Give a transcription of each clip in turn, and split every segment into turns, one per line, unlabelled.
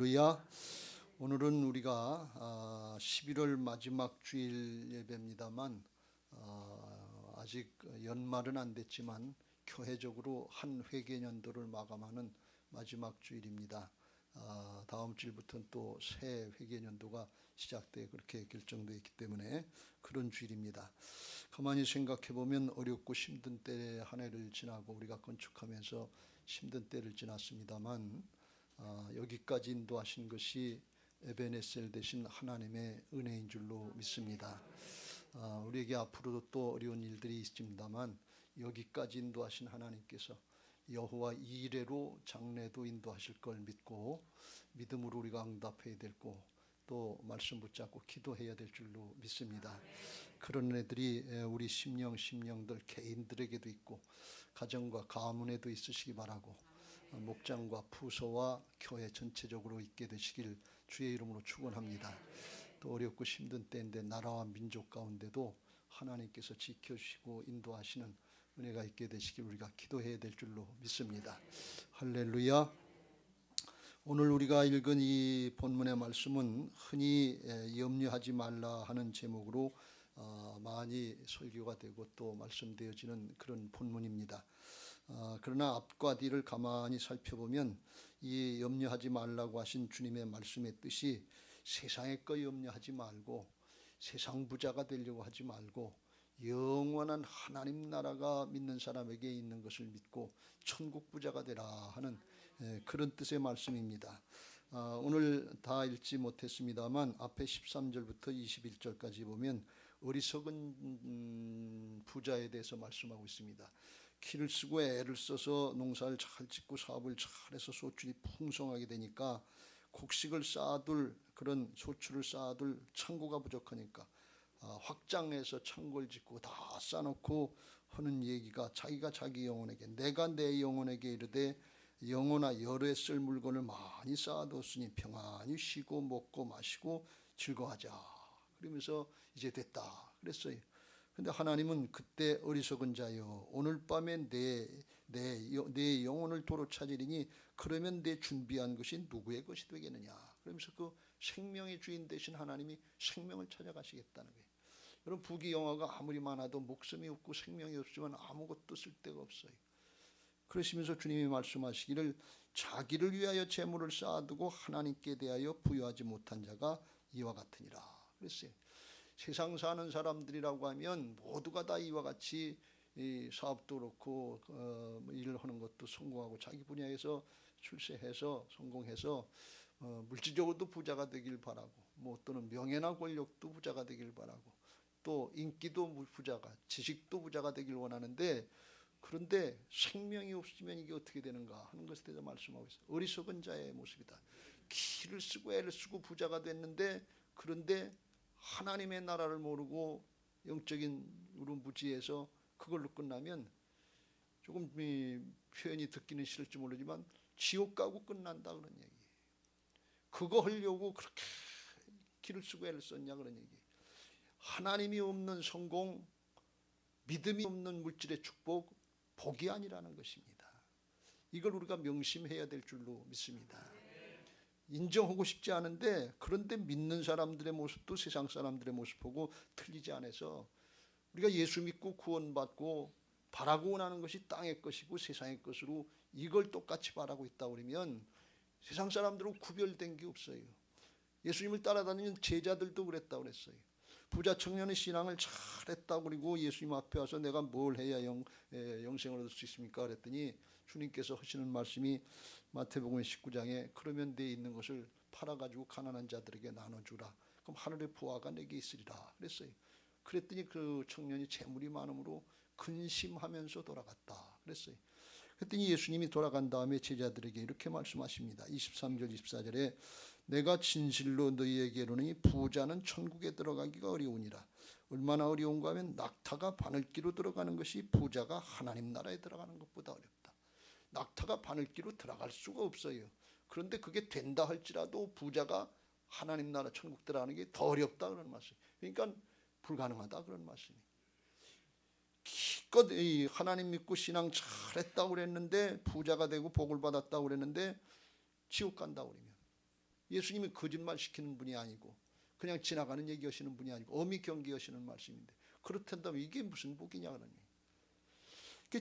할렐루야. 오늘은 우리가 11월 마지막 주일 예배입니다만 아직 연말은 안 됐지만 교회적으로 한 회계년도를 마감하는 마지막 주일입니다. 다음 주일부터는 또 새 회계년도가 시작돼 그렇게 결정되어 있기 때문에 그런 주일입니다. 가만히 생각해 보면 어렵고 힘든 때 한 해를 지나고 우리가 건축하면서 힘든 때를 지났습니다만 여기까지 인도하신 것이 에베네셀 되신 하나님의 은혜인 줄로 믿습니다. 우리에게 앞으로도 또 어려운 일들이 있습니다만 여기까지 인도하신 하나님께서 여호와 이레로 장래도 인도하실 걸 믿고 믿음으로 우리가 응답해야 되고 또 말씀 붙잡고 기도해야 될 줄로 믿습니다. 그런 애들이 우리 심령들 개인들에게도 있고 가정과 가문에도 있으시기 바라고 목장과 부서와 교회 전체적으로 있게 되시길 주의 이름으로 축원합니다. 또 어렵고 힘든 때인데 나라와 민족 가운데도 하나님께서 지켜주시고 인도하시는 은혜가 있게 되시길 우리가 기도해야 될 줄로 믿습니다. 할렐루야. 오늘 우리가 읽은 이 본문의 말씀은 흔히 염려하지 말라 하는 제목으로 많이 설교가 되고 또 말씀되어지는 그런 본문입니다. 그러나 앞과 뒤를 가만히 살펴보면 이 염려하지 말라고 하신 주님의 말씀의 뜻이 세상의 거 염려하지 말고 세상 부자가 되려고 하지 말고 영원한 하나님 나라가 믿는 사람에게 있는 것을 믿고 천국 부자가 되라 하는 그런 뜻의 말씀입니다. 오늘 다 읽지 못했습니다만 앞에 13절부터 21절까지 보면 어리석은 부자에 대해서 말씀하고 있습니다. 키를 쓰고 애를 써서 농사를 잘 짓고 사업을 잘해서 소출이 풍성하게 되니까 곡식을 쌓아둘 그런 소출을 쌓아둘 창고가 부족하니까 확장해서 창고를 짓고 다 쌓아놓고 하는 얘기가 자기가 자기 영혼에게 내가 내 영혼에게 이르되 영혼아 열에 쓸 물건을 많이 쌓아뒀으니 평안히 쉬고 먹고 마시고 즐거워하자 그러면서 이제 됐다 그랬어요. 근데 하나님은 그때 어리석은 자여 오늘 밤에 내 영혼을 도로 찾으리니 그러면 내 준비한 것이 누구의 것이 되겠느냐 그러면서 그 생명의 주인 되신 하나님이 생명을 찾아가시겠다는 거예요. 여러분 부귀영화가 아무리 많아도 목숨이 없고 생명이 없으면 아무것도 쓸데가 없어요. 그러시면서 주님이 말씀하시기를 자기를 위하여 재물을 쌓아두고 하나님께 대하여 부여하지 못한 자가 이와 같으니라 그랬어요. 세상 사는 사람들이라고 하면 모두가 다 이와 같이 사업도 그렇고 일을 하는 것도 성공하고 자기 분야에서 출세해서 성공해서 물질적으로도 부자가 되길 바라고 뭐 또는 명예나 권력도 부자가 되길 바라고 또 인기도 부자가 지식도 부자가 되길 원하는데 그런데 생명이 없으면 이게 어떻게 되는가 하는 것에 대해서 말씀하고 있어요. 어리석은 자의 모습이다. 키를 쓰고 애를 쓰고 부자가 됐는데 그런데 하나님의 나라를 모르고 영적인 우르무지에서 그걸로 끝나면 조금 표현이 듣기는 싫을지 모르지만 지옥 가고 끝난다 그런 얘기. 그거 하려고 그렇게 기를 쓰고 애를 썼냐 그런 얘기. 하나님이 없는 성공, 믿음이 없는 물질의 축복, 복이 아니라는 것입니다. 이걸 우리가 명심해야 될 줄로 믿습니다. 인정하고 싶지 않은데 그런데 믿는 사람들의 모습도 세상 사람들의 모습하고 틀리지 않아서 우리가 예수 믿고 구원받고 바라고 원하는 것이 땅의 것이고 세상의 것으로 이걸 똑같이 바라고 있다 그러면 세상 사람들은 구별된 게 없어요. 예수님을 따라다니는 제자들도 그랬다고 그랬어요. 부자 청년의 신앙을 잘했다고 그리고 예수님 앞에 와서 내가 뭘 해야 영생을 얻을 수 있습니까? 그랬더니 주님께서 하시는 말씀이 마태복음 19장에 그러면 내 있는 것을 팔아가지고 가난한 자들에게 나눠주라. 그럼 하늘의 부하가 내게 있으리라 그랬어요. 그랬더니 그 청년이 재물이 많음으로 근심하면서 돌아갔다 그랬어요. 그랬더니 예수님이 돌아간 다음에 제자들에게 이렇게 말씀하십니다. 23절 24절에 내가 진실로 너희에게로니 부자는 천국에 들어가기가 어려우니라. 얼마나 어려운가 하면 낙타가 바늘기로 들어가는 것이 부자가 하나님 나라에 들어가는 것보다 어렵다. 낙타가 바늘기로 들어갈 수가 없어요. 그런데 그게 된다 할지라도 부자가 하나님 나라 천국 들어가는 게 더 어렵다 그런 말씀. 그러니까 불가능하다 그런 말씀이. 기껏 하나님 믿고 신앙 잘했다고 그랬는데 부자가 되고 복을 받았다고 그랬는데 지옥 간다고 그러면 예수님이 거짓말 시키는 분이 아니고 그냥 지나가는 얘기 하시는 분이 아니고 엄히 경계하시는 말씀인데, 그렇다면 이게 무슨 복이냐 그러니.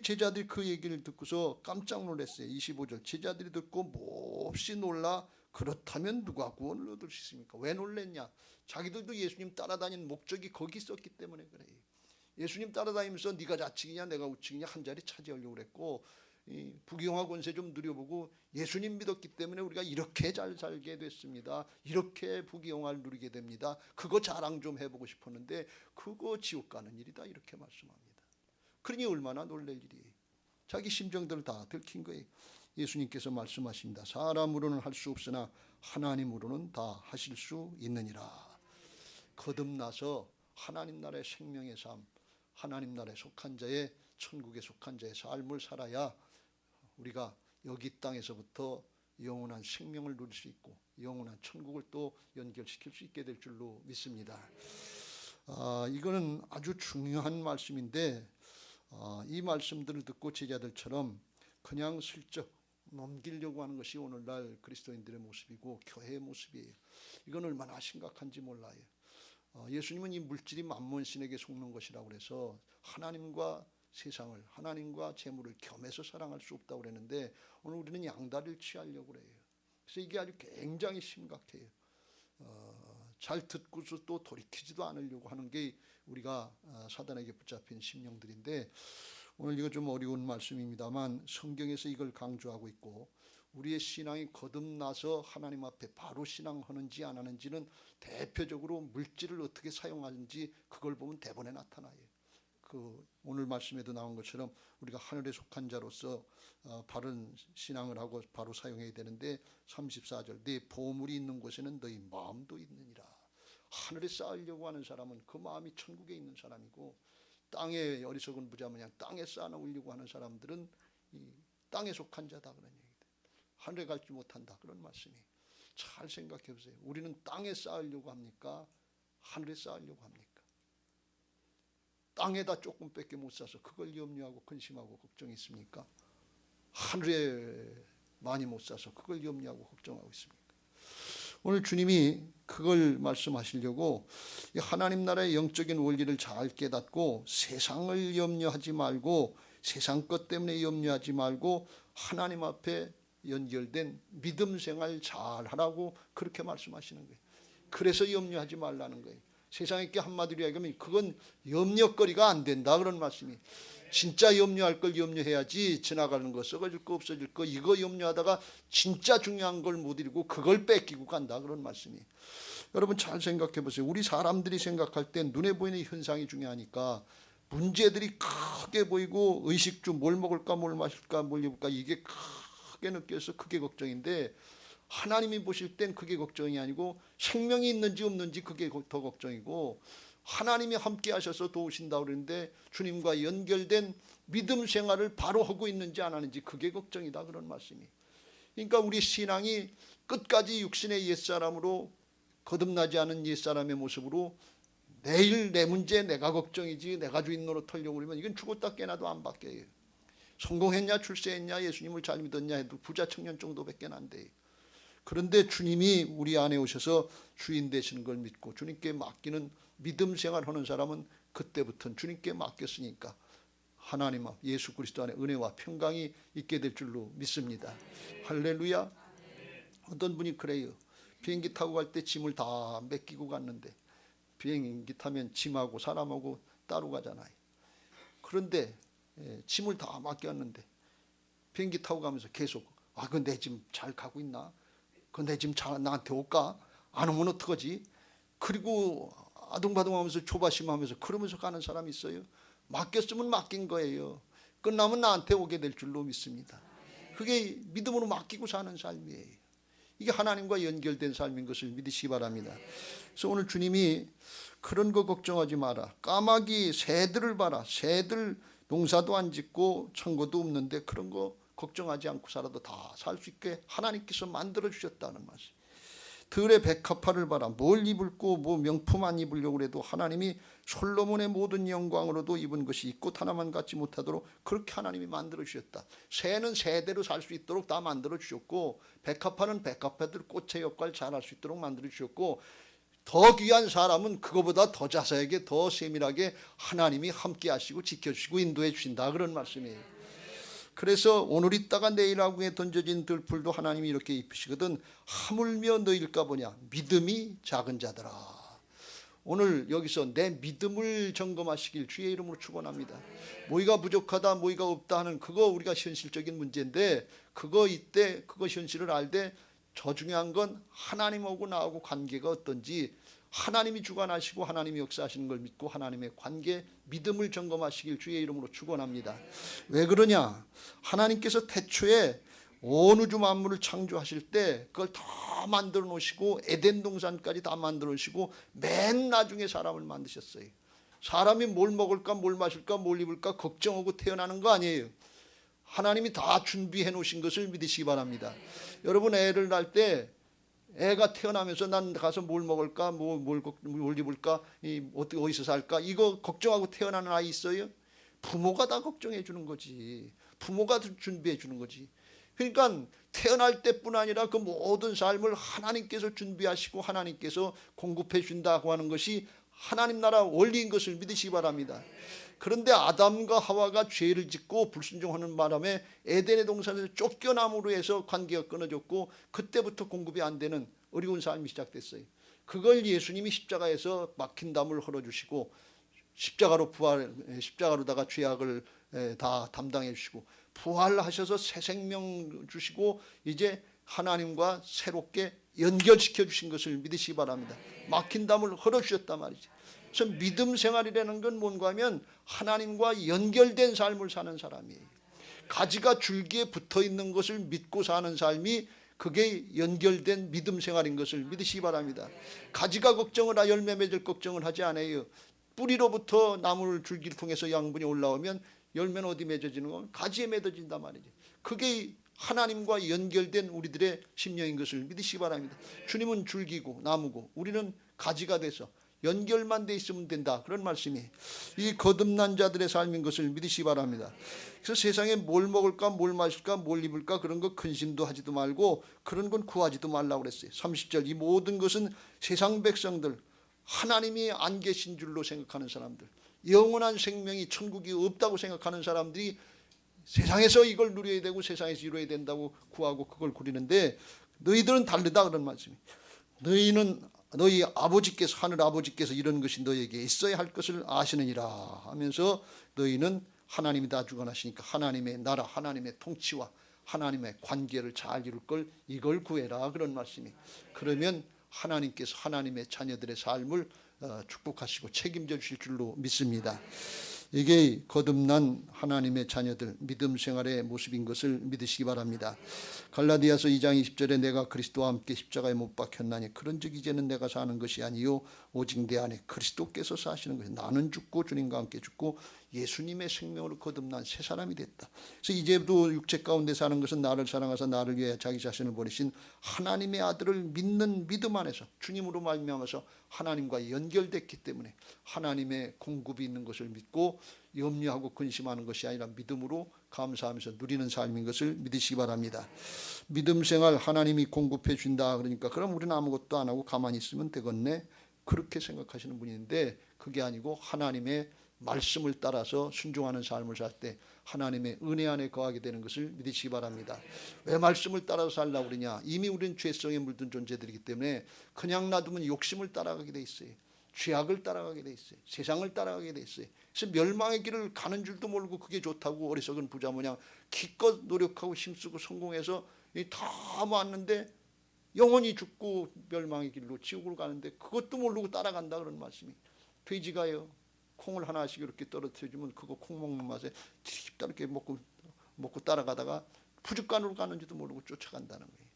제자들이 그 얘기를 듣고서 깜짝 놀랐어요. 25절, 제자들이 듣고 몹시 놀라 그렇다면 누가 구원을 얻을 수 있습니까? 왜 놀랬냐? 자기들도 예수님 따라다니는 목적이 거기 있었기 때문에 그래요. 예수님 따라다니면서 네가 좌측이냐 내가 우측이냐 한 자리 차지하려고 그랬고, 부귀영화 권세 좀 누려보고 예수님 믿었기 때문에 우리가 이렇게 잘 살게 됐습니다. 이렇게 부귀영화를 누리게 됩니다. 그거 자랑 좀 해보고 싶었는데 그거 지옥 가는 일이다, 이렇게 말씀합니다. 그러니 얼마나 놀랄 일이에요. 자기 심정들을 다 들킨 거예요. 예수님께서 말씀하십니다. 사람으로는 할 수 없으나 하나님으로는 다 하실 수 있느니라. 거듭나서 하나님 나라의 생명의 삶, 하나님 나라에 속한 자의, 천국에 속한 자의 삶을 살아야 우리가 여기 땅에서부터 영원한 생명을 누릴 수 있고 영원한 천국을 또 연결시킬 수 있게 될 줄로 믿습니다. 이거는 아주 중요한 말씀인데, 이 말씀들을 듣고 제자들처럼 그냥 슬쩍 넘기려고 하는 것이 오늘날 그리스도인들의 모습이고 교회의 모습이에요. 이건 얼마나 심각한지 몰라요. 예수님은 이 물질이 만몬신에게 속는 것이라고 해서 하나님과 세상을, 하나님과 재물을 겸해서 사랑할 수 없다고 그랬는데 오늘 우리는 양다리를 취하려고 그래요. 그래서 이게 아주 굉장히 심각해요. 잘 듣고서 또 돌이키지도 않으려고 하는 게 우리가 사단에게 붙잡힌 심령들인데, 오늘 이거 좀 어려운 말씀입니다만 성경에서 이걸 강조하고 있고, 우리의 신앙이 거듭나서 하나님 앞에 바로 신앙하는지 안 하는지는 대표적으로 물질을 어떻게 사용하는지 그걸 보면 대본에 나타나요. 오늘 말씀에도 나온 것처럼 우리가 하늘에 속한 자로서 바른 신앙을 하고 바로 사용해야 되는데, 34절, 네 보물이 있는 곳에는 너희 마음도 있느니라. 하늘에 쌓으려고 하는 사람은 그 마음이 천국에 있는 사람이고, 땅에 어리석은 부자 마냥 땅에 쌓아놓으려고 하는 사람들은 이 땅에 속한 자다 그런 얘기다. 하늘에 갈지 못한다 그런 말씀이. 잘 생각해 보세요. 우리는 땅에 쌓으려고 합니까? 하늘에 쌓으려고 합니까? 땅에다 조금밖에 못 쌓아서 그걸 염려하고 근심하고 걱정이 있습니까? 하늘에 많이 못 쌓아서 그걸 염려하고 걱정하고 있습니까? 오늘 주님이 그걸 말씀하시려고 하나님 나라의 영적인 원리를 잘 깨닫고 세상을 염려하지 말고, 세상 것 때문에 염려하지 말고 하나님 앞에 연결된 믿음 생활 잘 하라고 그렇게 말씀하시는 거예요. 그래서 염려하지 말라는 거예요. 세상에 한마디로 얘기하면 그건 염려거리가 안 된다 그런 말씀이. 진짜 염려할 걸 염려해야지, 지나가는 거, 썩어질 거 없어질 거 이거 염려하다가 진짜 중요한 걸 못 이루고 그걸 뺏기고 간다 그런 말씀이. 여러분 잘 생각해 보세요. 우리 사람들이 생각할 때 눈에 보이는 현상이 중요하니까 문제들이 크게 보이고 의식주 뭘 먹을까 뭘 마실까 뭘 입을까 이게 크게 느껴서 그게 걱정인데, 하나님이 보실 땐 그게 걱정이 아니고 생명이 있는지 없는지 그게 더 걱정이고, 하나님이 함께 하셔서 도우신다고 그러는데 주님과 연결된 믿음 생활을 바로 하고 있는지 안 하는지 그게 걱정이다 그런 말씀이. 그러니까 우리 신앙이 끝까지 육신의 옛사람으로 거듭나지 않은 옛사람의 모습으로 내일 내 문제 내가 걱정이지 내가 주인 노릇 하려고 그러면 이건 죽었다 깨나도 안 바뀌어요. 성공했냐 출세했냐 예수님을 잘 믿었냐 해도 부자 청년 정도밖에 안 돼요. 그런데 주님이 우리 안에 오셔서 주인 되시는 걸 믿고 주님께 맡기는 믿음 생활하는 사람은 그때부터는 주님께 맡겼으니까 하나님 앞 예수 그리스도 안에 은혜와 평강이 있게 될 줄로 믿습니다. 할렐루야. 어떤 분이 그래요. 비행기 타고 갈 때 짐을 다 맡기고 갔는데, 비행기 타면 짐하고 사람하고 따로 가잖아요. 그런데 짐을 다 맡겼는데 비행기 타고 가면서 계속 그 내 짐 잘 가고 있나? 그 내 짐 잘 나한테 올까? 안 오면 어떡하지? 그리고 아둥바둥하면서 조바심하면서 그러면서 가는 사람이 있어요. 맡겼으면 맡긴 거예요. 끝나면 나한테 오게 될 줄로 믿습니다. 그게 믿음으로 맡기고 사는 삶이에요. 이게 하나님과 연결된 삶인 것을 믿으시기 바랍니다. 그래서 오늘 주님이 그런 거 걱정하지 마라. 까마귀 새들을 봐라. 새들 농사도 안 짓고 창고도 없는데 그런 거 걱정하지 않고 살아도 다 살 수 있게 하나님께서 만들어 주셨다는 말씀. 들의 백합화를 봐라. 뭘 입을고 뭐 명품 안 입으려고 그래도 하나님이 솔로몬의 모든 영광으로도 입은 것이 있고 하나만 갖지 못하도록 그렇게 하나님이 만들어 주셨다. 새는 새대로 살 수 있도록 다 만들어 주셨고, 백합화는 백합화들 꽃의 역할 잘 할 수 있도록 만들어 주셨고, 더 귀한 사람은 그거보다 더 자세하게 더 세밀하게 하나님이 함께 하시고 지켜주시고 인도해 주신다, 그런 말씀이에요. 그래서 오늘 있다가 내일 아궁에 던져진 들풀도 하나님이 이렇게 입히시거든. 하물며 너희일까 보냐, 믿음이 작은 자들아. 오늘 여기서 내 믿음을 점검하시길 주의 이름으로 축원합니다. 뭐가 부족하다 뭐가 없다 하는 그거 우리가 현실적인 문제인데, 그거 이때 그거 현실을 알되 더 중요한 건 하나님하고 나하고 관계가 어떤지, 하나님이 주관하시고 하나님이 역사하시는 걸 믿고 하나님의 관계, 믿음을 점검하시길 주의 이름으로 축원합니다. 왜 그러냐, 하나님께서 태초에 온 우주 만물을 창조하실 때 그걸 다 만들어 놓으시고 에덴 동산까지 다 만들어 놓으시고 맨 나중에 사람을 만드셨어요. 사람이 뭘 먹을까 뭘 마실까 뭘 입을까 걱정하고 태어나는 거 아니에요. 하나님이 다 준비해 놓으신 것을 믿으시기 바랍니다. 여러분, 애를 낳을 때 애가 태어나면서 난 가서 뭘 먹을까 뭘 입을까 어디서 살까 이거 걱정하고 태어나는 아이 있어요? 부모가 다 걱정해 주는 거지. 부모가 준비해 주는 거지. 그러니까 태어날 때뿐 아니라 그 모든 삶을 하나님께서 준비하시고 하나님께서 공급해 준다고 하는 것이 하나님 나라 원리인 것을 믿으시기 바랍니다. 그런데 아담과 하와가 죄를 짓고 불순종하는 바람에 에덴의 동산에서 쫓겨남으로 해서 관계가 끊어졌고, 그때부터 공급이 안 되는 어려운 삶이 시작됐어요. 그걸 예수님이 십자가에서 막힌 담을 헐어주시고 십자가로다가 죄악을 다 담당해 주시고 부활하셔서 새 생명 주시고 이제 하나님과 새롭게 연결시켜 주신 것을 믿으시기 바랍니다. 막힌 담을 헐어주셨단 말이죠. 그래서 믿음 생활이라는 건 뭔가 하면 하나님과 연결된 삶을 사는 사람이에요. 가지가 줄기에 붙어 있는 것을 믿고 사는 삶이 그게 연결된 믿음 생활인 것을 믿으시기 바랍니다. 가지가 걱정을 열매 맺을 걱정을 하지 않아요. 뿌리로부터 나물 줄기를 통해서 양분이 올라오면 열매는 어디 맺어지는 건 가지에 맺어진단 말이죠. 그게 하나님과 연결된 우리들의 심령인 것을 믿으시기 바랍니다. 주님은 줄기고 나무고 우리는 가지가 돼서 연결만 돼 있으면 된다, 그런 말씀이 이 거듭난 자들의 삶인 것을 믿으시기 바랍니다. 그래서 세상에 뭘 먹을까 뭘 마실까 뭘 입을까 그런 거 근심도 하지도 말고 그런 건 구하지도 말라고 그랬어요. 30절 이 모든 것은 세상 백성들, 하나님이 안 계신 줄로 생각하는 사람들, 영원한 생명이 천국이 없다고 생각하는 사람들이 세상에서 이걸 누려야 되고 세상에서 이루어야 된다고 구하고 그걸 구리는데, 너희들은 다르다, 그런 말씀이. 너희 아버지께서, 하늘 아버지께서 이런 것이 너희에게 있어야 할 것을 아시느니라 하면서 너희는 하나님이 다 주관하시니까 하나님의 나라, 하나님의 통치와 하나님의 관계를 잘 이룰 걸 이걸 구해라, 그런 말씀이. 그러면 하나님께서 하나님의 자녀들의 삶을 축복하시고 책임져 주실 줄로 믿습니다. 이게 거듭난 하나님의 자녀들 믿음 생활의 모습인 것을 믿으시기 바랍니다. 갈라디아서 2장 20절에 내가 그리스도와 함께 십자가에 못 박혔나니 그런즉 이제는 내가 사는 것이 아니요 오직 내 안에 그리스도께서 사시는 것이. 나는 죽고 주님과 함께 죽고 예수님의 생명으로 거듭난 새 사람이 됐다. 그래서 이제도 육체 가운데 사는 것은 나를 사랑하사 나를 위해 자기 자신을 버리신 하나님의 아들을 믿는 믿음 안에서 주님으로 말미암아서 하나님과 연결됐기 때문에 하나님의 공급이 있는 것을 믿고 염려하고 근심하는 것이 아니라 믿음으로 감사하면서 누리는 삶인 것을 믿으시기 바랍니다. 믿음 생활 하나님이 공급해 준다 그러니까 그럼 우리는 아무것도 안 하고 가만히 있으면 되겠네, 그렇게 생각하시는 분인데 그게 아니고 하나님의 말씀을 따라서 순종하는 삶을 살 때 하나님의 은혜 안에 거하게 되는 것을 믿으시기 바랍니다. 왜 말씀을 따라서 살라고 그러냐, 이미 우리는 죄성에 물든 존재들이기 때문에 그냥 놔두면 욕심을 따라가게 돼 있어요. 죄악을 따라가게 돼 있어요. 세상을 따라가게 돼 있어요. 그래서 멸망의 길을 가는 줄도 모르고 그게 좋다고 어리석은 부자 모양 기껏 노력하고 힘쓰고 성공해서 다 왔는데 영원히 죽고 멸망의 길로 지옥으로 가는데 그것도 모르고 따라간다, 그런 말씀이. 돼지가요, 콩을 하나씩 이렇게 떨어뜨려주면 그거 콩 먹는 맛에 이렇게 먹고 따라가다가 부죽간으로 가는지도 모르고 쫓아간다는 거예요.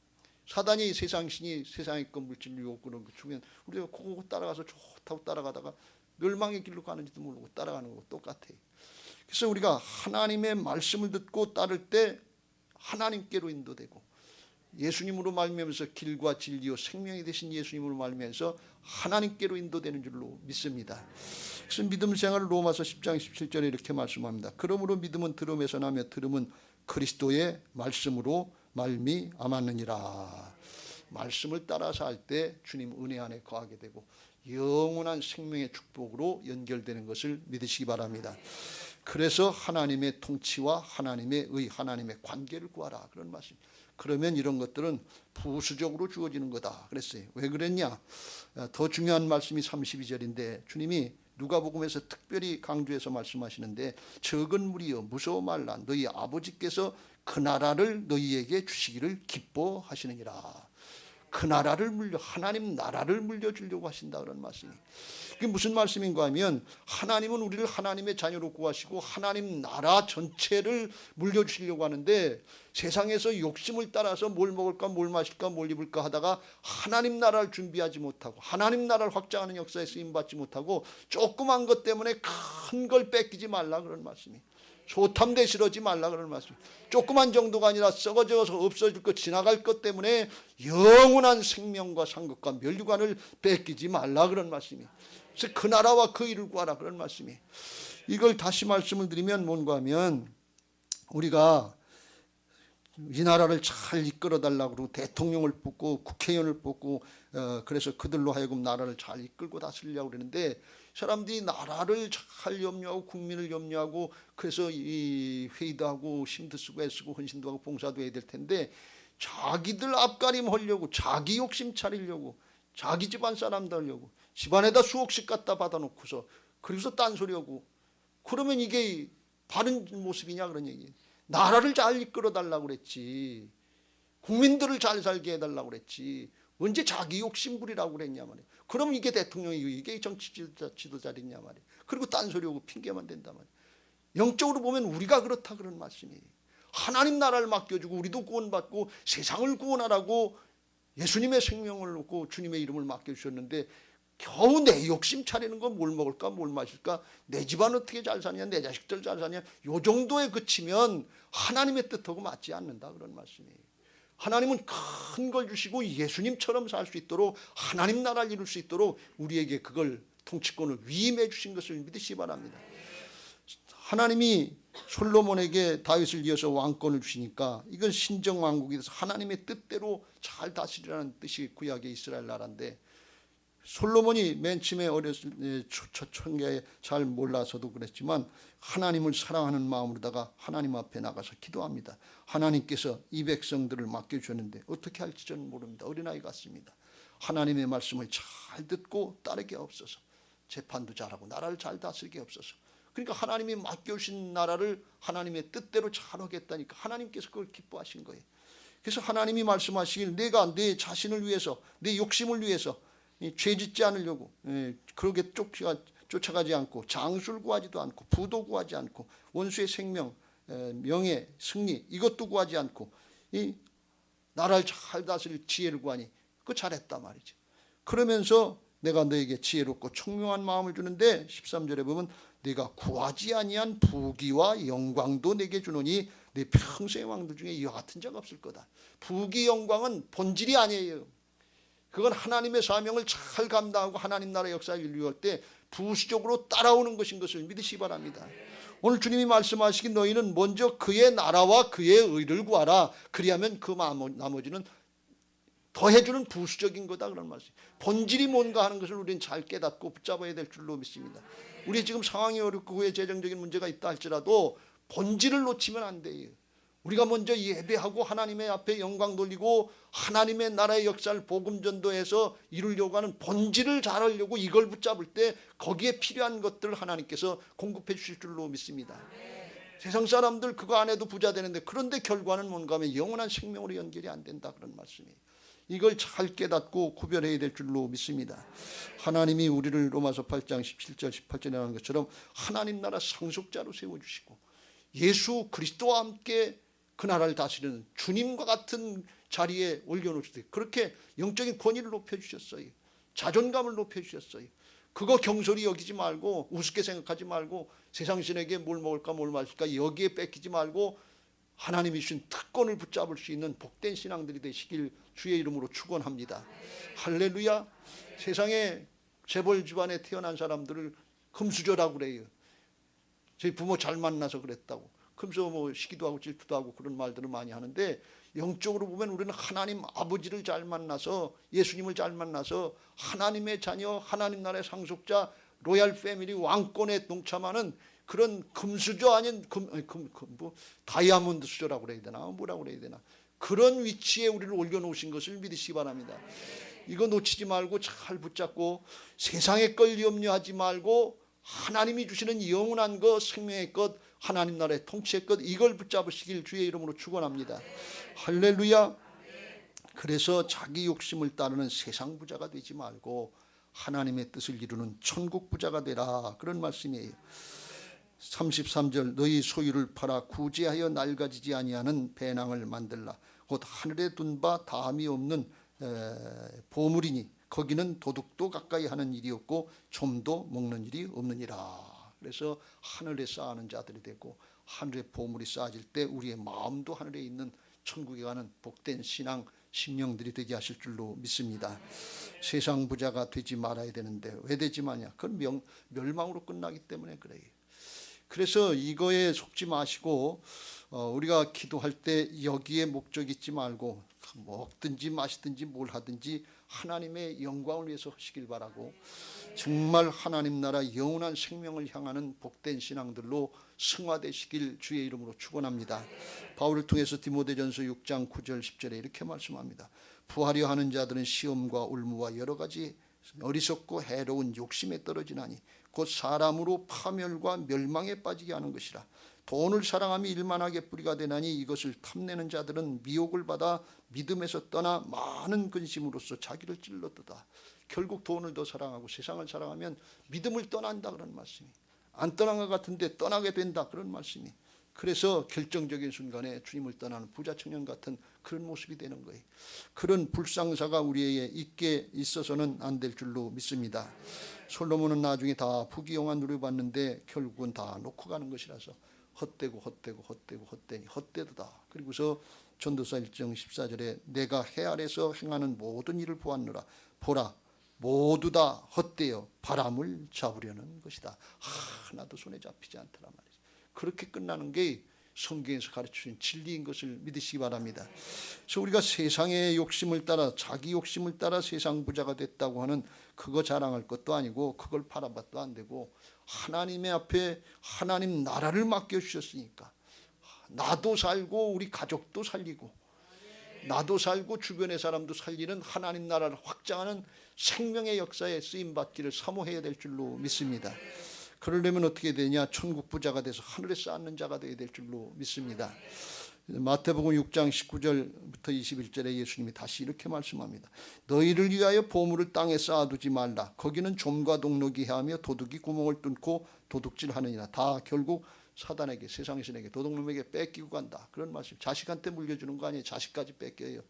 사단이 세상신이 세상의 것 물질 유혹을 주면 우리가 그거 따라가서 좋다고 따라가다가 멸망의 길로 가는지도 모르고 따라가는 거 똑같아요. 그래서 우리가 하나님의 말씀을 듣고 따를 때 하나님께로 인도되고 예수님으로 말미암아서 길과 진리요 생명이 되신 예수님으로 말미암아서 하나님께로 인도되는 줄로 믿습니다. 그래서 믿음 생활을 로마서 10장 17절에 이렇게 말씀합니다. 그러므로 믿음은 들음에서 나며 들음은 그리스도의 말씀으로 말미암았느니라. 말씀을 따라서 할 때 주님 은혜 안에 거하게 되고 영원한 생명의 축복으로 연결되는 것을 믿으시기 바랍니다. 그래서 하나님의 통치와 하나님의 의, 하나님의 관계를 구하라 그런 말씀. 그러면 이런 것들은 부수적으로 주어지는 거다 그랬어요. 왜 그랬냐? 더 중요한 말씀이 32절인데 주님이 누가복음에서 특별히 강조해서 말씀하시는데 적은 무리여 무서워 말라 너희 아버지께서 그 나라를 너희에게 주시기를 기뻐하시느니라. 그 나라를 하나님 나라를 물려주려고 하신다 그런 말씀이. 그게 무슨 말씀인가 하면 하나님은 우리를 하나님의 자녀로 구하시고 하나님 나라 전체를 물려주시려고 하는데 세상에서 욕심을 따라서 뭘 먹을까 뭘 마실까 뭘 입을까 하다가 하나님 나라를 준비하지 못하고 하나님 나라를 확장하는 역사에 쓰임받지 못하고 조그만 것 때문에 큰 걸 뺏기지 말라 그런 말씀이. 소탐대 실하지 말라 그런 말씀. 조그만 정도가 아니라 썩어져서 없어질 것 지나갈 것 때문에 영원한 생명과 상급과 멸류관을 뺏기지 말라 그런 말씀이. 그래서 그 나라와 그 일을 구하라 그런 말씀이. 이걸 다시 말씀을 드리면 뭔가 하면 우리가 이 나라를 잘 이끌어 달라고 그러고 대통령을 뽑고 국회의원을 뽑고 그래서 그들로 하여금 나라를 잘 이끌고 다스리려고 그러는데 사람들이 나라를 잘 염려하고 국민을 염려하고 그래서 이 회의도 하고 힘도 쓰고 애쓰고 헌신도 하고 봉사도 해야 될 텐데 자기들 앞가림 하려고 자기 욕심 차리려고 자기 집안 사람들 하려고 집안에다 수억씩 갖다 받아놓고서 그래서 딴소리하고 그러면 이게 바른 모습이냐 그런 얘기예요. 나라를 잘 이끌어 달라고 그랬지 국민들을 잘 살게 해달라고 그랬지 언제 자기 욕심 부리라고 그랬냐 말이에요. 그럼 이게 대통령이고 이게 정치 지도자랬냐 말이에요. 그리고 딴소리하고 핑계만 댄단 말이에요. 영적으로 보면 우리가 그렇다 그런 말씀이에요. 하나님 나라를 맡겨주고 우리도 구원받고 세상을 구원하라고 예수님의 생명을 놓고 주님의 이름을 맡겨주셨는데 겨우 내 욕심 차리는 건 뭘 먹을까 뭘 마실까 내 집안 어떻게 잘 사냐 내 자식들 잘 사냐 요 정도에 그치면 하나님의 뜻하고 맞지 않는다 그런 말씀이에요. 하나님은 큰 걸 주시고 예수님처럼 살 수 있도록 하나님 나라를 이룰 수 있도록 우리에게 그걸 통치권을 위임해 주신 것을 믿으시기 바랍니다. 하나님이 솔로몬에게 다윗을 이어서 왕권을 주시니까 이건 신정왕국이 돼서 하나님의 뜻대로 잘 다스리라는 뜻이 구약의 이스라엘 나라인데 솔로몬이 맨 처음에 어렸을 초창기에 잘 몰라서도 그랬지만 하나님을 사랑하는 마음으로다가 하나님 앞에 나가서 기도합니다. 하나님께서 이 백성들을 맡겨주셨는데 어떻게 할지 저는 모릅니다. 어린아이 같습니다. 하나님의 말씀을 잘 듣고 따르게 없어서 재판도 잘하고 나라를 잘 다스리게 없어서 그러니까 하나님이 맡겨주신 나라를 하나님의 뜻대로 잘 하겠다니까 하나님께서 그걸 기뻐하신 거예요. 그래서 하나님이 말씀하시길 내가 내 자신을 위해서 내 욕심을 위해서 죄 짓지 않으려고 그렇게 쫓아가지 않고 장수를 구하지도 않고 부도 구하지 않고 원수의 생명 명예 승리 이것도 구하지 않고 이 나라를 잘 다스릴 지혜를 구하니 그거 잘했다 말이죠. 그러면서 내가 너에게 지혜롭고 총명한 마음을 주는데 13절에 보면 내가 구하지 아니한 부귀와 영광도 내게 주노니 내 평생의 왕들 중에 이와 같은 자가 없을 거다. 부귀 영광은 본질이 아니에요. 그건 하나님의 사명을 잘 감당하고 하나님 나라 역사를 이루어갈 때 부수적으로 따라오는 것인 것을 믿으시기 바랍니다. 오늘 주님이 말씀하시기 너희는 먼저 그의 나라와 그의 의를 구하라. 그리하면 그 나머지는 더해주는 부수적인 거다 그런 말씀. 본질이 뭔가 하는 것을 우리는 잘 깨닫고 붙잡아야 될 줄로 믿습니다. 우리 지금 상황이 어렵고 후에 재정적인 문제가 있다 할지라도 본질을 놓치면 안 돼요. 우리가 먼저 예배하고 하나님의 앞에 영광 돌리고 하나님의 나라의 역사를 복음 전도해서 이루려고 하는 본질을 잘하려고 이걸 붙잡을 때 거기에 필요한 것들을 하나님께서 공급해 주실 줄로 믿습니다. 세상 사람들 그거 안 해도 부자 되는데 그런데 결과는 뭔가 하면 영원한 생명으로 연결이 안 된다 그런 말씀이에요. 이걸 잘 깨닫고 구별해야 될 줄로 믿습니다. 하나님이 우리를 로마서 8장 17절 18절에 하는 것처럼 하나님 나라 상속자로 세워주시고 예수 그리스도와 함께 그 나라를 다스리는 주님과 같은 자리에 올려놓으시되 그렇게 영적인 권위를 높여주셨어요. 자존감을 높여주셨어요. 그거 경솔히 여기지 말고 우습게 생각하지 말고 세상 신에게 뭘 먹을까 뭘 마실까 여기에 뺏기지 말고 하나님이 주신 특권을 붙잡을 수 있는 복된 신앙들이 되시길 주의 이름으로 축원합니다. 할렐루야. 세상에 재벌 집안에 태어난 사람들을 금수저라고 그래요. 저희 부모 잘 만나서 그랬다고. 그러면서 뭐 시기도 하고 질투도 하고 그런 말들을 많이 하는데, 영적으로 보면 우리는 하나님 아버지를 잘 만나서, 예수님을 잘 만나서 하나님의 자녀, 하나님 나라의 상속자, 로얄 패밀리 왕권에 동참하는 그런 금수저 아닌 다이아몬드 수저라고 그래야 되나, 뭐라고 그래야 되나, 그런 위치에 우리를 올려놓으신 것을 믿으시기 바랍니다. 이거 놓치지 말고 잘 붙잡고, 세상의 걸 염려하지 말고 하나님이 주시는 영원한 것, 생명의 것, 하나님 나라의 통치의 것, 이걸 붙잡으시길 주의 이름으로 축원합니다. 할렐루야. 그래서 자기 욕심을 따르는 세상 부자가 되지 말고 하나님의 뜻을 이루는 천국 부자가 되라, 그런 말씀이에요. 33절, 너희 소유를 팔아 구제하여 낡아지지 아니하는 배낭을 만들라. 곧 하늘에 둔 바 다함이 없는 보물이니 거기는 도둑도 가까이 하는 일이 없고 좀도 먹는 일이 없느니라. 그래서 하늘에 쌓아는 자들이 되고, 하늘에 보물이 쌓아질 때 우리의 마음도 하늘에 있는 천국에 가는 복된 신앙 심령들이 되게 하실 줄로 믿습니다. 세상 부자가 되지 말아야 되는데 왜 되지 마냐? 그건 멸망으로 끝나기 때문에 그래요. 그래서 이거에 속지 마시고 우리가 기도할 때 여기에 목적 있지 말고 먹든지 마시든지 뭘 하든지 하나님의 영광을 위해서 하시길 바라고, 정말 하나님 나라 영원한 생명을 향하는 복된 신앙들로 승화되시길 주의 이름으로 축원합니다. 바울을 통해서 디모데전서 6장 9절 10절에 이렇게 말씀합니다. 부하려 하는 자들은 시험과 올무와 여러 가지 어리석고 해로운 욕심에 떨어지나니 곧 사람으로 파멸과 멸망에 빠지게 하는 것이라. 돈을 사랑하며 일만하게 뿌리가 되나니 이것을 탐내는 자들은 미혹을 받아 믿음에서 떠나 많은 근심으로써 자기를 찔렀도다. 결국 돈을 더 사랑하고 세상을 사랑하면 믿음을 떠난다, 그런 말씀이. 안 떠난 것 같은데 떠나게 된다, 그런 말씀이. 그래서 결정적인 순간에 주님을 떠나는 부자 청년 같은 그런 모습이 되는 거예요. 그런 불상사가 우리에게 있게 있어서는 안 될 줄로 믿습니다. 솔로몬은 나중에 다 부귀영화 누려봤는데 결국은 다 놓고 가는 것이라서 헛되고 헛되니 헛되도다. 그리고서 전도서 1장 14절에 내가 해 아래서 행하는 모든 일을 보았노라. 보라, 모두 다 헛되어 바람을 잡으려는 것이다. 하나도 손에 잡히지 않더라 말이죠. 그렇게 끝나는 게 성경에서 가르치는 진리인 것을 믿으시기 바랍니다. 그래서 우리가 세상의 욕심을 따라, 자기 욕심을 따라 세상 부자가 됐다고 하는 그거 자랑할 것도 아니고 그걸 바라봐도 안 되고, 하나님의 앞에 하나님 나라를 맡겨주셨으니까 나도 살고 우리 가족도 살리고 나도 살고 주변의 사람도 살리는 하나님 나라를 확장하는 생명의 역사에 쓰임받기를 사모해야 될 줄로 믿습니다. 그러려면 어떻게 되냐? 천국 부자가 돼서 하늘에 쌓는 자가 되어야 될 줄로 믿습니다. 마태복음 6장 19절부터 21절에 예수님이 다시 이렇게 말씀합니다. 너희를 위하여 보물을 땅에 쌓아두지 말라. 거기는 좀과 동록이 해하며 도둑이 구멍을 뚫고 도둑질하느니라. 다 결국 사단에게, 세상 신에게, 도둑놈에게 뺏기고 간다, 그런 말씀. 자식한테 물려주는 거 아니에요. 자식까지 뺏겨요.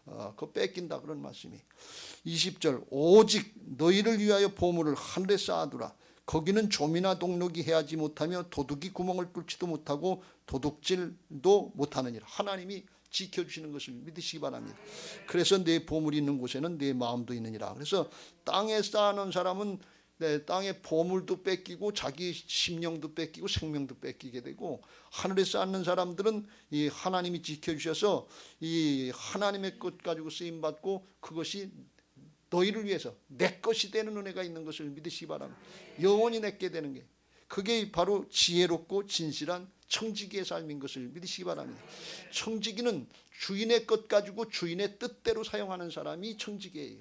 그거 뺏긴다, 그런 말씀이. 20절, 오직 너희를 위하여 보물을 하늘에 쌓아두라. 거기는 좀이나 동록이 해하지 못하며 도둑이 구멍을 뚫지도 못하고 도둑질도 못하느니라. 하나님이 지켜주시는 것을 믿으시기 바랍니다. 그래서 내 보물이 있는 곳에는 내 마음도 있느니라. 그래서 땅에 쌓아놓은 사람은 땅의 보물도 뺏기고 자기 심령도 뺏기고 생명도 뺏기게 되고, 하늘에 쌓는 사람들은 이 하나님이 지켜주셔서 이 하나님의 것 가지고 쓰임받고 그것이 너희를 위해서 내 것이 되는 은혜가 있는 것을 믿으시기 바랍니다. 영원히 내게 되는 게, 그게 바로 지혜롭고 진실한 청지기의 삶인 것을 믿으시기 바랍니다. 청지기는 주인의 것 가지고 주인의 뜻대로 사용하는 사람이 청지기예요.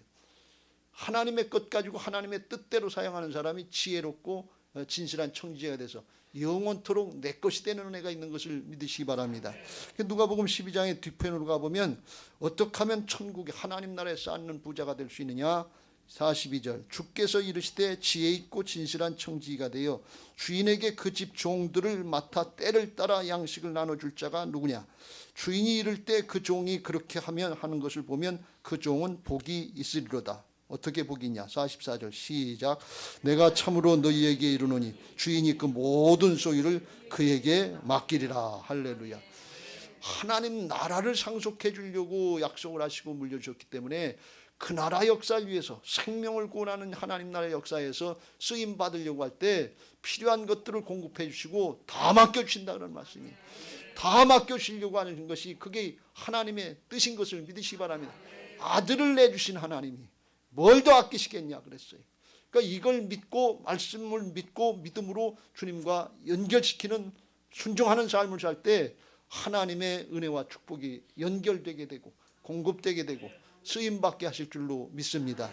하나님의 것 가지고 하나님의 뜻대로 사용하는 사람이 지혜롭고 진실한 청지기가 돼서 영원토록 내 것이 되는 은혜가 있는 것을 믿으시기 바랍니다. 누가복음 12장의 뒤편으로 가보면 어떻게 하면 천국에 하나님 나라에 쌓는 부자가 될 수 있느냐. 42절, 주께서 이르시되 지혜 있고 진실한 청지기가 되어 주인에게 그 집 종들을 맡아 때를 따라 양식을 나눠줄 자가 누구냐. 주인이 이를 때 그 종이 그렇게 하는 것을 보면 그 종은 복이 있으리로다. 어떻게 복이냐. 44절 시작. 내가 참으로 너희에게 이르노니 주인이 그 모든 소유를 그에게 맡기리라. 할렐루야. 하나님 나라를 상속해 주려고 약속을 하시고 물려주셨기 때문에 그 나라 역사를 위해서 생명을 구원하는 하나님 나라의 역사에서 쓰임 받으려고 할 때 필요한 것들을 공급해 주시고 다 맡겨주신다는 말씀이, 다 맡겨주시려고 하는 것이 그게 하나님의 뜻인 것을 믿으시기 바랍니다. 아들을 내주신 하나님이 뭘 더 아끼시겠냐 그랬어요. 그러니까 이걸 믿고 말씀을 믿고 믿음으로 주님과 연결시키는 순종하는 삶을 살 때 하나님의 은혜와 축복이 연결되게 되고 공급되게 되고 쓰임받게 하실 줄로 믿습니다.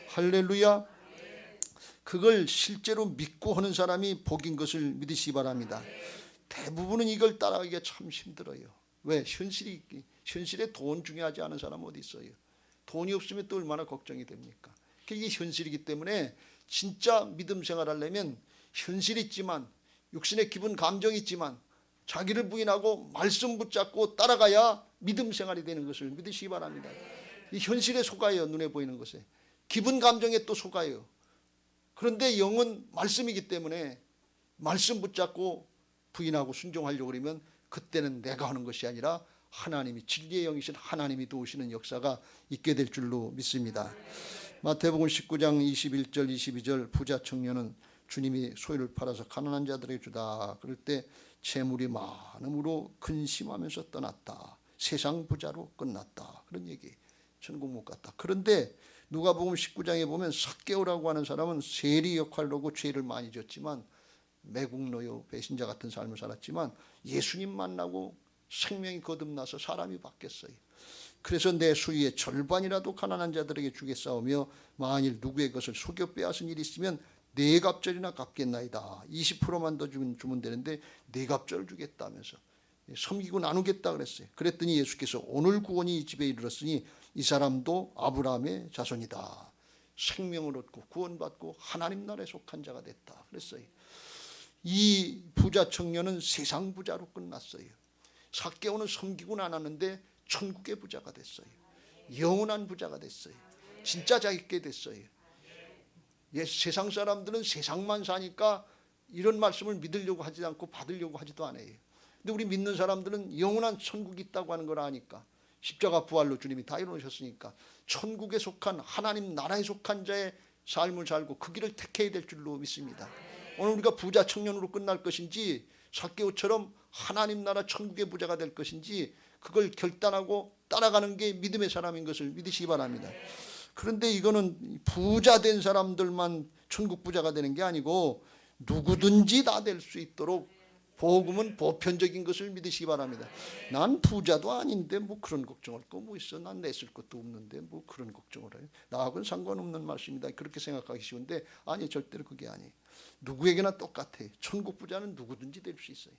할렐루야. 그걸 실제로 믿고 하는 사람이 복인 것을 믿으시기 바랍니다. 대부분은 이걸 따라가기가 참 힘들어요. 왜? 현실에 돈 중요하지 않은 사람 어디 있어요? 돈이 없으면 또 얼마나 걱정이 됩니까? 이게 현실이기 때문에 진짜 믿음 생활하려면 현실이 있지만, 육신의 기분 감정이 있지만 자기를 부인하고 말씀 붙잡고 따라가야 믿음 생활이 되는 것을 믿으시기 바랍니다. 이 현실에 속아요. 눈에 보이는 것에. 기분 감정에 또 속아요. 그런데 영은 말씀이기 때문에 말씀 붙잡고 부인하고 순종하려고 그러면 그때는 내가 하는 것이 아니라 하나님이, 진리의 영이신 하나님이 도우시는 역사가 있게 될 줄로 믿습니다. 마태복음 19장 21절 22절 부자 청년은 주님이 소유를 팔아서 가난한 자들에게 주다 그럴 때 재물이 많음으로 근심하면서 떠났다. 세상 부자로 끝났다. 그런 얘기. 천국 못 갔다. 그런데 누가복음 19장에 보면 삭개오라고 하는 사람은 세리 역할로 하고 죄를 많이 졌지만, 매국노요 배신자 같은 삶을 살았지만 예수님 만나고 생명이 거듭나서 사람이 바뀌었어요. 그래서 내 수위의 절반이라도 가난한 자들에게 주겠사오며 만일 누구의 것을 속여 빼앗은 일이 있으면 네 갑절이나 갚겠나이다. 20%만 더 주면 되는데 네 갑절을 주겠다면서 섬기고 나누겠다 그랬어요. 그랬더니 예수께서 오늘 구원이 이 집에 이르렀으니 이 사람도 아브라함의 자손이다. 생명을 얻고 구원받고 하나님 나라에 속한 자가 됐다 그랬어요. 이 부자 청년은 세상 부자로 끝났어요. 삭개오는 섬기고는 않았는데 천국의 부자가 됐어요. 영원한 부자가 됐어요. 진짜 자기께 됐어요. 세상 사람들은 세상만 사니까 이런 말씀을 믿으려고 하지 않고 받으려고 하지도 않아요. 근데 우리 믿는 사람들은 영원한 천국이 있다고 하는 걸 아니까, 십자가 부활로 주님이 다 이루셨으니까 천국에 속한 하나님 나라에 속한 자의 삶을 살고 그 길을 택해야 될 줄로 믿습니다. 오늘 우리가 부자 청년으로 끝날 것인지 삭개오처럼 하나님 나라 천국의 부자가 될 것인지 그걸 결단하고 따라가는 게 믿음의 사람인 것을 믿으시기 바랍니다. 그런데 이거는 부자 된 사람들만 천국 부자가 되는 게 아니고 누구든지 다 될 수 있도록 복음은 보편적인 것을 믿으시기 바랍니다. 난 부자도 아닌데 뭐 그런 걱정할 거 뭐 있어. 난 냈을 것도 없는데 뭐 그런 걱정을 해요. 나하고는 상관없는 말씀이다. 그렇게 생각하기 쉬운데 아니, 절대로 그게 아니에요. 누구에게나 똑같아요. 천국 부자는 누구든지 될 수 있어요.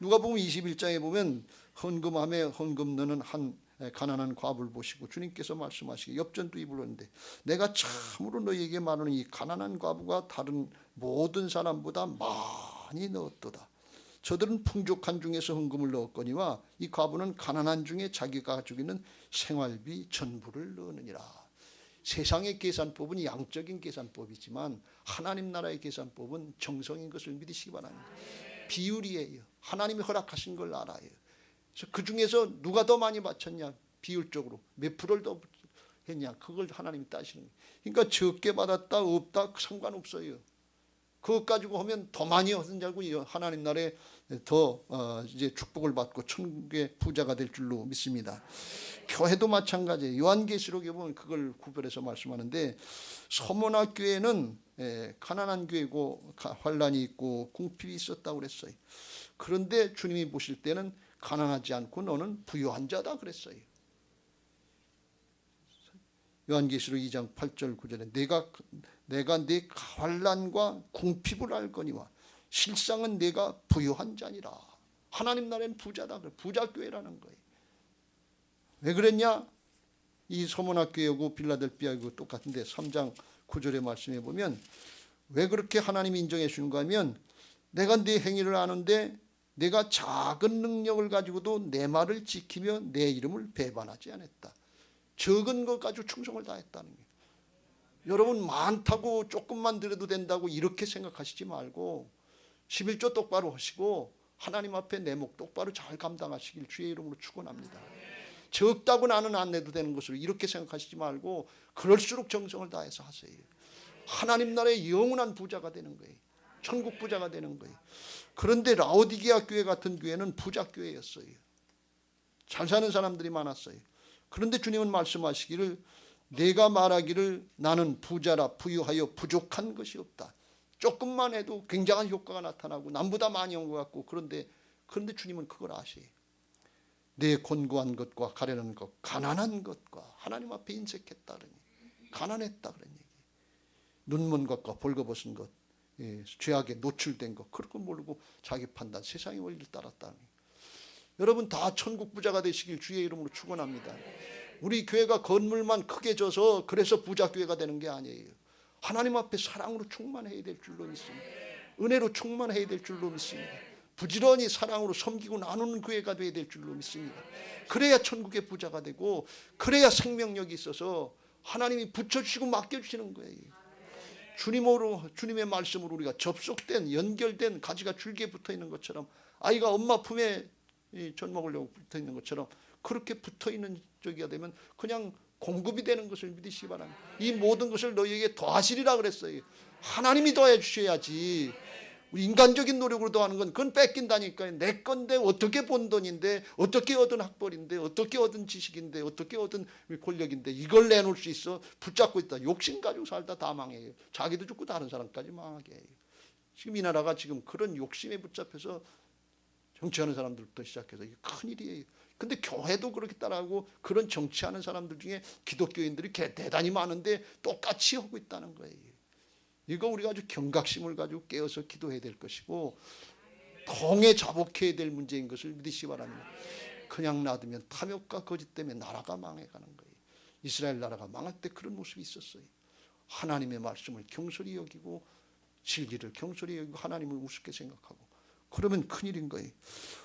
누가복음 21장에 보면 헌금함에 헌금 넣는 한 가난한 과부를 보시고 주님께서 말씀하시기에 엽전도 입으려는데 내가 참으로 너희에게 말하는 이 가난한 과부가 다른 모든 사람보다 많이 넣었도다. 저들은 풍족한 중에서 헌금을 넣었거니와 이 과부는 가난한 중에 자기가 가지고 있는 생활비 전부를 넣느니라. 세상의 계산법은 양적인 계산법이지만 하나님 나라의 계산법은 정성인 것을 믿으시기 바랍니다. 비율이에요. 하나님이 허락하신 걸 알아요. 그래서 그 중에서 누가 더 많이 바쳤냐, 비율적으로 몇 프로를 더 했냐, 그걸 하나님이 따시는 거예요. 그러니까 적게 받았다 없다 상관없어요. 그것 가지고 하면 더 많이 얻은 자고 하나님 나라에 더 이제 축복을 받고 천국의 부자가 될 줄로 믿습니다. 교회도 마찬가지예요. 요한계시록에 보면 그걸 구별해서 말씀하는데 서머나 교회는 가난한 교회고 환란이 있고 궁핍이 있었다고 그랬어요. 그런데 주님이 보실 때는 가난하지 않고 너는 부유한 자다 그랬어요. 요한계시록 2장 8절 9절에 내가 네 환난과 궁핍을 알거니와 실상은 내가 부유한 자니라. 하나님 나라는 부자다. 부자교회라는 거예요. 왜 그랬냐? 이 서문학교하고 빌라델비아하고 똑같은데 3장 9절의 말씀에 보면 왜 그렇게 하나님이 인정해 주는가 하면 내가 네 행위를 아는데 내가 작은 능력을 가지고도 내 말을 지키며 내 이름을 배반하지 않았다. 적은 것 가지고 충성을 다했다는 거예요. 여러분 많다고 조금만 드려도 된다고 이렇게 생각하시지 말고 11조 똑바로 하시고 하나님 앞에 내 목 똑바로 잘 감당하시길 주의 이름으로 축원합니다. 적다고 나는 안 내도 되는 것으로 이렇게 생각하시지 말고 그럴수록 정성을 다해서 하세요. 하나님 나라의 영원한 부자가 되는 거예요. 천국 부자가 되는 거예요. 그런데 라오디게아 교회 같은 교회는 부자 교회였어요. 잘 사는 사람들이 많았어요. 그런데 주님은 말씀하시기를 내가 말하기를 나는 부자라 부유하여 부족한 것이 없다. 조금만 해도 굉장한 효과가 나타나고 남보다 많이 온 것 같고 그런데 주님은 그걸 아세요. 내 곤고한 것과 가련한 것, 가난한 것과 하나님 앞에 인색했다 그러니 가난했다 그런 얘기. 눈먼 것과 벌거벗은 것, 죄악에 노출된 것 그런 거 모르고 자기 판단, 세상의 원리를 따랐다니. 여러분 다 천국 부자가 되시길 주의 이름으로 축원합니다. 우리 교회가 건물만 크게 져서 그래서 부자 교회가 되는 게 아니에요. 하나님 앞에 사랑으로 충만해야 될 줄로 믿습니다. 은혜로 충만해야 될 줄로 믿습니다. 부지런히 사랑으로 섬기고 나누는 교회가 되어야 될 줄로 믿습니다. 그래야 천국의 부자가 되고 그래야 생명력이 있어서 하나님이 붙여주시고 맡겨주시는 거예요. 주님의 말씀으로 우리가 접속된 연결된 가지가 줄기에 붙어있는 것처럼 아이가 엄마 품에 젖 먹으려고 붙어있는 것처럼 그렇게 붙어있는 저기가 되면 그냥 공급이 되는 것을 믿으시기 바랍니다. 이 모든 것을 너희에게 더하시리라 그랬어요. 하나님이 더해 주셔야지. 우리 인간적인 노력으로 더하는 건 그건 뺏긴다니까요. 내 건데 어떻게 번 돈인데 어떻게 얻은 학벌인데 어떻게 얻은 지식인데 어떻게 얻은 권력인데 이걸 내놓을 수 있어. 붙잡고 있다. 욕심 가지고 살다 다 망해요. 자기도 죽고 다른 사람까지 망하게 해요. 지금 이 나라가 지금 그런 욕심에 붙잡혀서 정치하는 사람들부터 시작해서 이게 큰일이에요. 근데 교회도 그렇게 따라하고 그런 정치하는 사람들 중에 기독교인들이 대단히 많은데 똑같이 하고 있다는 거예요. 이거 우리가 아주 경각심을 가지고 깨어서 기도해야 될 것이고 통에 자복해야 될 문제인 것을 믿으시기 바랍니다. 그냥 놔두면 탐욕과 거짓 때문에 나라가 망해가는 거예요. 이스라엘 나라가 망할 때 그런 모습이 있었어요. 하나님의 말씀을 경솔히 여기고 진리를 경솔히 여기고 하나님을 우습게 생각하고 그러면 큰일인 거예요.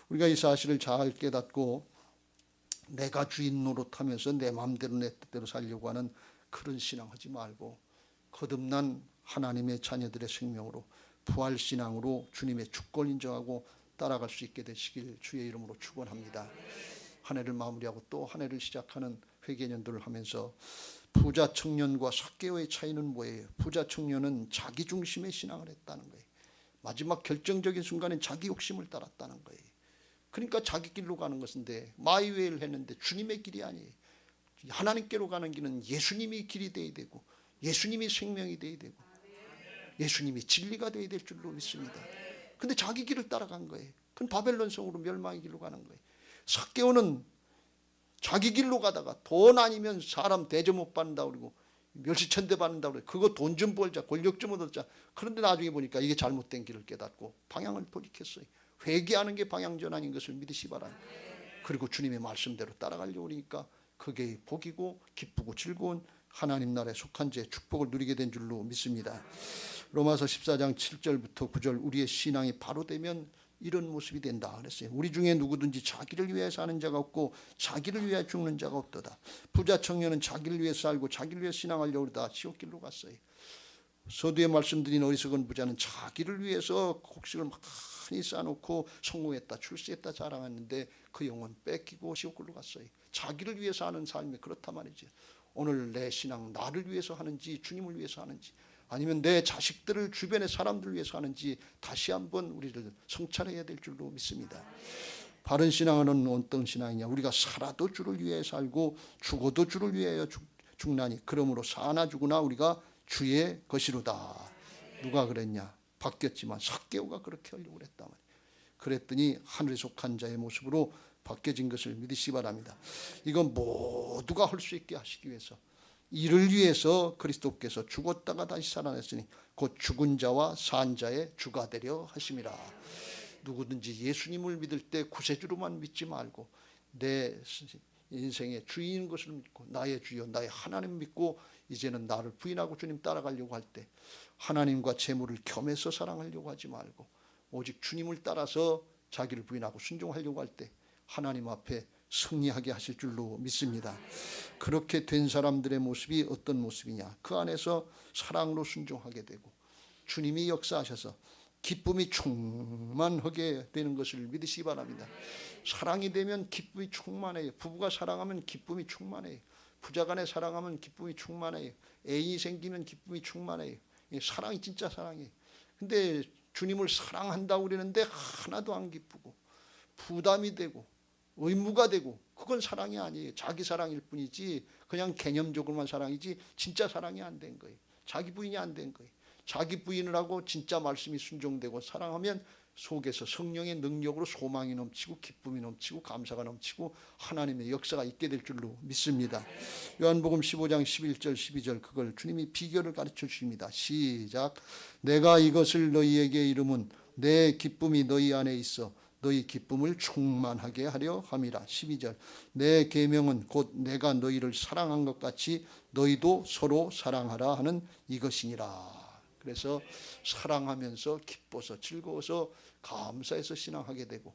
우리가 이 사실을 잘 깨닫고 내가 주인 노릇하면서 내 마음대로 내 뜻대로 살려고 하는 그런 신앙하지 말고 거듭난 하나님의 자녀들의 생명으로 부활신앙으로 주님의 주권 인정하고 따라갈 수 있게 되시길 주의 이름으로 축원합니다. 한 해를 마무리하고 또 한 해를 시작하는 회개년도를 하면서 부자 청년과 삭개오의 차이는 뭐예요? 부자 청년은 자기 중심의 신앙을 했다는 거예요. 마지막 결정적인 순간엔 자기 욕심을 따랐다는 거예요. 그러니까 자기 길로 가는 것인데 마이웨이를 했는데 주님의 길이 아니에요. 하나님께로 가는 길은 예수님이 길이 되어야 되고 예수님이 생명이 되어야 되고 예수님이 진리가 되어야 될 줄로 믿습니다. 근데 자기 길을 따라간 거예요. 그건 바벨론 성으로 멸망의 길로 가는 거예요. 삭개오는 자기 길로 가다가 돈 아니면 사람 대접 못 받는다 그러고 멸시천대 받는다 그러고 그거 돈 좀 벌자 권력 좀 얻자. 그런데 나중에 보니까 이게 잘못된 길을 깨닫고 방향을 돌이켰어요. 회개하는 게 방향 전환인 것을 믿으시 바랍니다. 그리고 주님의 말씀대로 따라가려고 하니까 그게 복이고 기쁘고 즐거운 하나님 나라에 속한 제 축복을 누리게 된 줄로 믿습니다. 로마서 14장 7절부터 9절 우리의 신앙이 바로 되면 이런 모습이 된다 그랬어요. 우리 중에 누구든지 자기를 위해 사는 자가 없고 자기를 위해 죽는 자가 없도다. 부자 청년은 자기를 위해 살고 자기를 위해 신앙하려고 그러다 지옥길로 갔어요. 서두에 말씀드린 어리석은 부자는 자기를 위해서 곡식을 많이 쌓아놓고 성공했다 출세했다 자랑했는데 그 영혼 뺏기고 지옥길로 갔어요. 자기를 위해서 하는 삶이 그렇다 말이죠. 오늘 내 신앙 나를 위해서 하는지 주님을 위해서 하는지 아니면 내 자식들을 주변의 사람들을 위해서 하는지 다시 한번 우리를 성찰해야 될 줄로 믿습니다. 바른 신앙은 어떤 신앙이냐? 우리가 살아도 주를 위해 살고 죽어도 주를 위하여 죽나니 그러므로 사나 죽으나 우리가 주의 것이로다. 누가 그랬냐? 바뀌었지만 삭개오가 그렇게 하려고 그랬단 말이에요. 그랬더니 하늘에 속한 자의 모습으로 바뀌어진 것을 믿으시기 바랍니다. 이건 모두가 할 수 있게 하시기 위해서 이를 위해서 그리스도께서 죽었다가 다시 살아났으니 곧 죽은 자와 산 자의 주가 되려 하심이라. 누구든지 예수님을 믿을 때 구세주로만 믿지 말고 내 인생의 주인인 것을 믿고 나의 주여 나의 하나님 믿고 이제는 나를 부인하고 주님 따라가려고 할 때 하나님과 재물을 겸해서 사랑하려고 하지 말고 오직 주님을 따라서 자기를 부인하고 순종하려고 할 때 하나님 앞에 승리하게 하실 줄로 믿습니다. 그렇게 된 사람들의 모습이 어떤 모습이냐? 그 안에서 사랑으로 순종하게 되고 주님이 역사하셔서 기쁨이 충만하게 되는 것을 믿으시기 바랍니다. 사랑이 되면 기쁨이 충만해요. 부부가 사랑하면 기쁨이 충만해요. 부자간에 사랑하면 기쁨이 충만해요. 애인이 생기면 기쁨이 충만해요. 사랑이 진짜 사랑이에요. 근데 주님을 사랑한다고 그러는데 하나도 안 기쁘고 부담이 되고 의무가 되고 그건 사랑이 아니에요. 자기 사랑일 뿐이지 그냥 개념적으로만 사랑이지 진짜 사랑이 안 된 거예요. 자기 부인이 안 된 거예요. 자기 부인을 하고 진짜 말씀이 순종되고 사랑하면 속에서 성령의 능력으로 소망이 넘치고 기쁨이 넘치고 감사가 넘치고 하나님의 역사가 있게 될 줄로 믿습니다. 요한복음 15장 11절 12절 그걸 주님이 비결을 가르쳐 주십니다. 시작. 내가 이것을 너희에게 이름은 내 기쁨이 너희 안에 있어 너희 기쁨을 충만하게 하려 함이라. 12절 내 계명은 곧 내가 너희를 사랑한 것 같이 너희도 서로 사랑하라 하는 이것이니라. 그래서 사랑하면서 기뻐서 즐거워서 감사해서 신앙하게 되고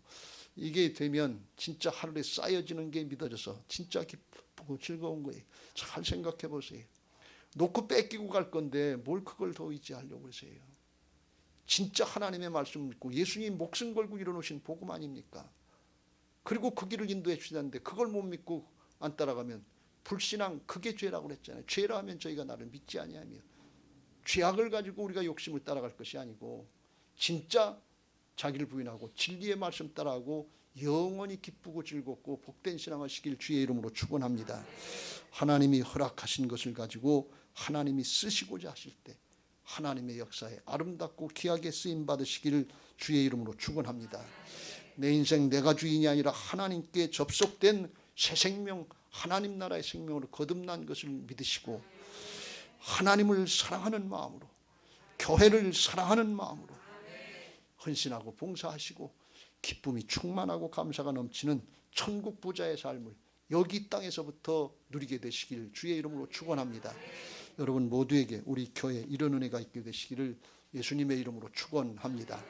이게 되면 진짜 하루에 쌓여지는 게 믿어져서 진짜 기쁘고 즐거운 거예요. 잘 생각해 보세요. 놓고 뺏기고 갈 건데 뭘 그걸 더 의지하려고 그러세요. 진짜 하나님의 말씀 믿고 예수님 목숨 걸고 일어나신 복음 아닙니까? 그리고 그 길을 인도해 주시는데 그걸 못 믿고 안 따라가면 불신앙 그게 죄라고 그랬잖아요. 죄라 하면 저희가 나를 믿지 아니하며 죄악을 가지고 우리가 욕심을 따라갈 것이 아니고 진짜 자기를 부인하고 진리의 말씀 따라하고 영원히 기쁘고 즐겁고 복된 신앙하시길 주의 이름으로 축원합니다. 하나님이 허락하신 것을 가지고 하나님이 쓰시고자 하실 때 하나님의 역사에 아름답고 귀하게 쓰임 받으시기를 주의 이름으로 축원합니다. 내 인생 내가 주인이 아니라 하나님께 접속된 새 생명 하나님 나라의 생명으로 거듭난 것을 믿으시고 하나님을 사랑하는 마음으로 교회를 사랑하는 마음으로 헌신하고 봉사하시고 기쁨이 충만하고 감사가 넘치는 천국 부자의 삶을 여기 땅에서부터 누리게 되시길 주의 이름으로 축원합니다. 여러분 모두에게 우리 교회 이런 은혜가 있게 되시기를 예수님의 이름으로 축원합니다.